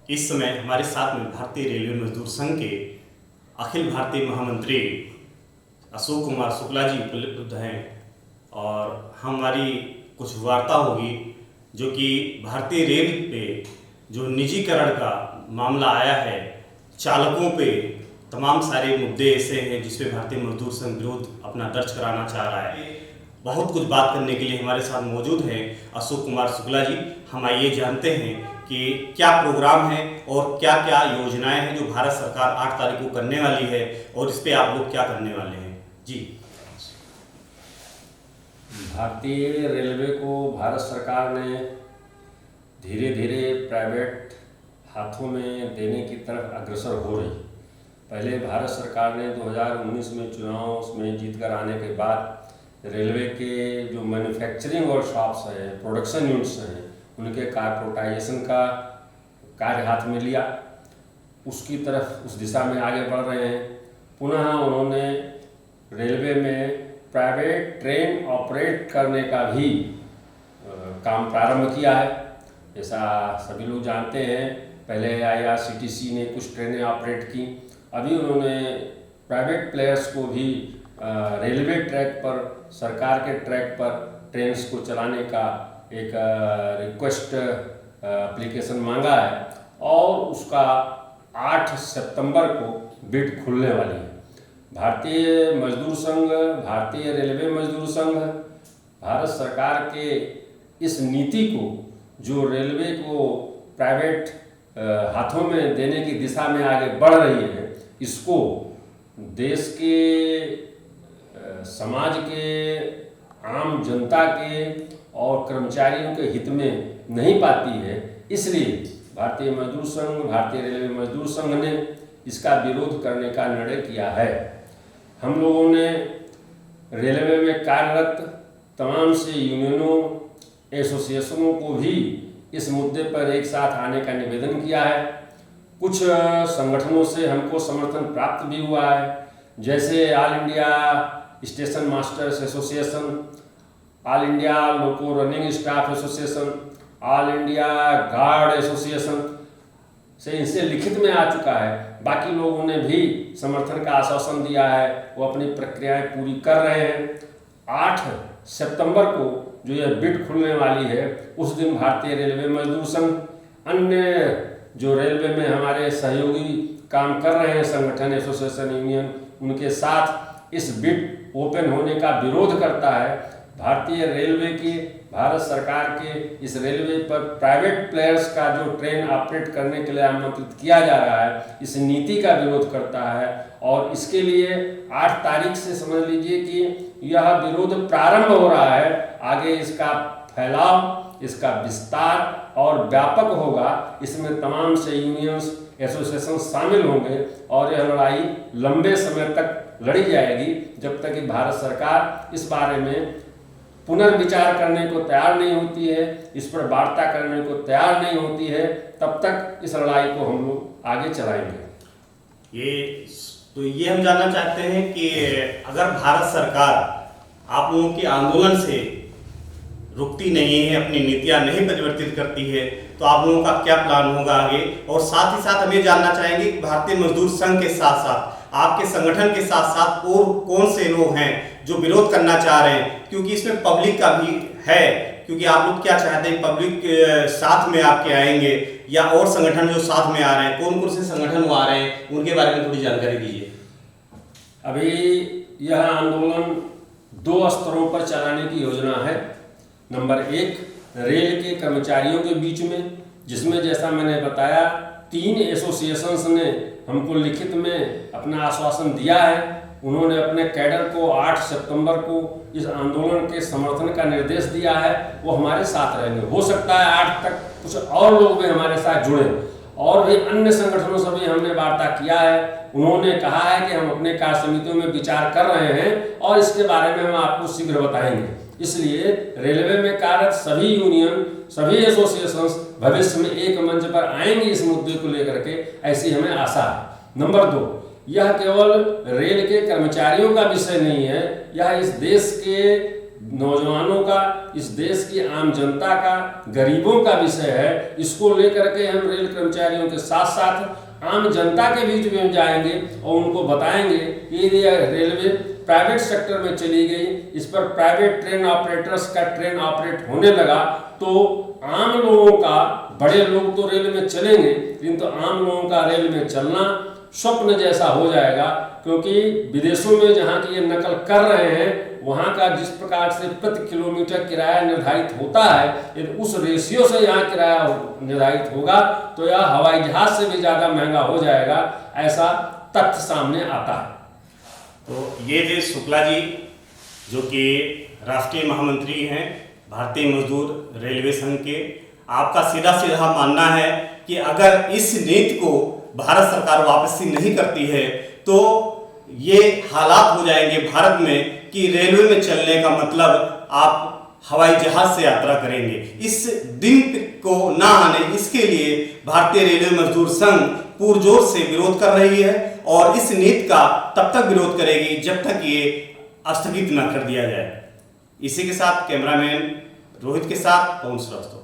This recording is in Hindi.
इस समय हमारे साथ में भारतीय रेलवे मजदूर संघ के अखिल भारतीय महामंत्री अशोक कुमार शुक्ला जी उपलब्ध हैं और हमारी कुछ वार्ता होगी जो कि भारतीय रेल पे जो निजीकरण का मामला आया है, चालकों पे तमाम सारे मुद्दे ऐसे हैं जिस पे भारतीय मजदूर संघ विरोध अपना दर्ज कराना चाह रहा है। बहुत कुछ बात करने के लिए हमारे साथ मौजूद हैं अशोक कुमार शुक्ला जी। हम आइए जानते हैं कि क्या प्रोग्राम है और क्या क्या योजनाएं हैं जो भारत सरकार 8 तारीख को करने वाली है और इस पे आप लोग क्या करने वाले हैं जी। भारतीय रेलवे को भारत सरकार ने धीरे धीरे प्राइवेट हाथों में देने की तरफ अग्रसर हो रही। पहले भारत सरकार ने 2019 में चुनाव में जीत कर आने के बाद रेलवे के जो मैन्युफैक्चरिंग वर्कशॉप्स हैं, प्रोडक्शन यूनिट्स हैं, उनके कॉर्पोरेटाइजेशन का कार्य हाथ में लिया, उसकी तरफ उस दिशा में आगे बढ़ रहे हैं। पुनः उन्होंने रेलवे में प्राइवेट ट्रेन ऑपरेट करने का भी काम प्रारंभ किया है। जैसा सभी लोग जानते हैं, पहले IRCTC ने कुछ ट्रेनें ऑपरेट की, अभी उन्होंने प्राइवेट प्लेयर्स को भी रेलवे ट्रैक पर, सरकार के ट्रैक पर ट्रेन्स को चलाने का एक रिक्वेस्ट एप्लीकेशन मांगा है और उसका 8 सितंबर को बिड खुलने वाली है। भारतीय मजदूर संघ, भारतीय रेलवे मजदूर संघ भारत सरकार के इस नीति को, जो रेलवे को प्राइवेट हाथों में देने की दिशा में आगे बढ़ रही है, इसको देश के समाज के, आम जनता के और कर्मचारियों के हित में नहीं पाती है। इसलिए भारतीय मजदूर संघ, भारतीय रेलवे मजदूर संघ ने इसका विरोध करने का निर्णय किया है। हम लोगों ने रेलवे में कार्यरत तमाम से यूनियनों, एसोसिएशनों को भी इस मुद्दे पर एक साथ आने का निवेदन किया है। कुछ संगठनों से हमको समर्थन प्राप्त भी हुआ है, जैसे All India Station Masters Association, All India Loco Running Staff Association, All India Guard Association से इनसे लिखित में आ चुका है। बाकी लोगों ने भी समर्थन का आश्वासन दिया है, वो अपनी प्रक्रियाएं पूरी कर रहे हैं। 8 सितंबर को जो यह बिड खुलने वाली है, उस दिन भारतीय रेलवे मजदूर संघ, अन्य जो रेलवे में हमारे सहयोगी काम कर रहे हैं संगठन, एसोसिएशन, यूनियन, उनके साथ इस बिड ओपन होने का विरोध करता है। भारतीय रेलवे की, भारत सरकार के इस रेलवे पर प्राइवेट प्लेयर्स का जो ट्रेन ऑपरेट करने के लिए आमंत्रित किया जा रहा है, इस नीति का विरोध करता है और इसके लिए 8 तारीख से समझ लीजिए कि यह विरोध प्रारंभ हो रहा है। आगे इसका फैलाव, इसका विस्तार और व्यापक होगा। इसमें तमाम से यूनियंस, एसोसिएशन शामिल होंगे और यह लड़ाई लंबे समय तक लड़ी जाएगी, जब तक कि भारत सरकार इस बारे में पुनर्विचार करने को तैयार नहीं होती है, इस पर वार्ता करने को तैयार नहीं होती है, तब तक इस लड़ाई को हम लोग आगे चलाएंगे। ये हम जानना चाहते हैं कि अगर भारत सरकार आप लोगों के आंदोलन से रुकती नहीं है, अपनी नीतियां नहीं परिवर्तित करती है, तो आप लोगों का क्या प्लान होगा आगे? और साथ ही साथ हम ये जानना चाहेंगे कि भारतीय मजदूर संघ के साथ साथ आपके संगठन के साथ साथ और कौन से लोग हैं जो विरोध करना चाह रहे हैं, क्योंकि इसमें पब्लिक का भी है, क्योंकि आप लोग क्या चाहते हैं, पब्लिक साथ में आपके आएंगे या और संगठन जो साथ में आ रहे हैं, कौन कौन से संगठन वो आ रहे हैं, उनके बारे में थोड़ी जानकारी दीजिए। अभी यह आंदोलन 2 स्तरों पर चलाने की योजना है। नंबर 1, रेल के कर्मचारियों के बीच में, जिसमें जैसा मैंने बताया 3 एसोसिएशंस ने हमको लिखित में अपना आश्वासन दिया है। उन्होंने अपने कैडर को 8 सितंबर को इस आंदोलन के समर्थन का निर्देश दिया है, वो हमारे साथ रहेंगे। हो सकता है 8 तक कुछ और लोग भी हमारे साथ जुड़े, और भी अन्य संगठनों से भी हमने वार्ता किया है। उन्होंने कहा है कि हम अपने कार्य समितियों में विचार कर रहे हैं और इसके बारे में हम आपको शीघ्र बताएंगे। इसलिए रेलवे में कार्यरत सभी यूनियन, सभी एसोसिएशंस भविष्य में एक मंच पर आएंगे इस मुद्दे को लेकर के, ऐसी हमें आशा है। नंबर 2, यह केवल रेल के कर्मचारियों का विषय नहीं है, यह इस देश के नौजवानों का, इस देश की आम जनता का, गरीबों का विषय है। इसको लेकर के हम रेल कर्मचारियों के साथ साथ आम जनता के बीच में जाएंगे और उनको बताएंगे कि ये रेलवे प्राइवेट सेक्टर में चली गई, इस पर प्राइवेट ट्रेन ऑपरेटर्स का ट्रेन ऑपरेट होने लगा, तो आम लोगों का, बड़े लोग तो रेल में चलेंगे लेकिन तो आम लोगों का रेल में चलना स्वप्न जैसा हो जाएगा। क्योंकि विदेशों में जहाँ की ये नकल कर रहे हैं, वहाँ का जिस प्रकार से प्रति किलोमीटर किराया निर्धारित होता है, यदि उस रेशियो से यहाँ किराया निर्धारित होगा तो यह हवाई जहाज से भी ज़्यादा महंगा हो जाएगा, ऐसा तथ्य सामने आता है। तो ये थे शुक्ला जी, जो कि राष्ट्रीय महामंत्री हैं भारतीय मजदूर रेलवे संघ के। आपका सीधा सीधा मानना है कि अगर इस नीति को भारत सरकार वापसी नहीं करती है तो ये हालात हो जाएंगे भारत में कि रेलवे में चलने का मतलब आप हवाई जहाज से यात्रा करेंगे। इस दिन को ना आने, इसके लिए भारतीय रेलवे मजदूर संघ पुरजोर से विरोध कर रही है और इस नीति का तब तक विरोध करेगी जब तक ये स्थगित न कर दिया जाए। इसी के साथ कैमरामैन रोहित के साथ पवन श्रीवास्तव।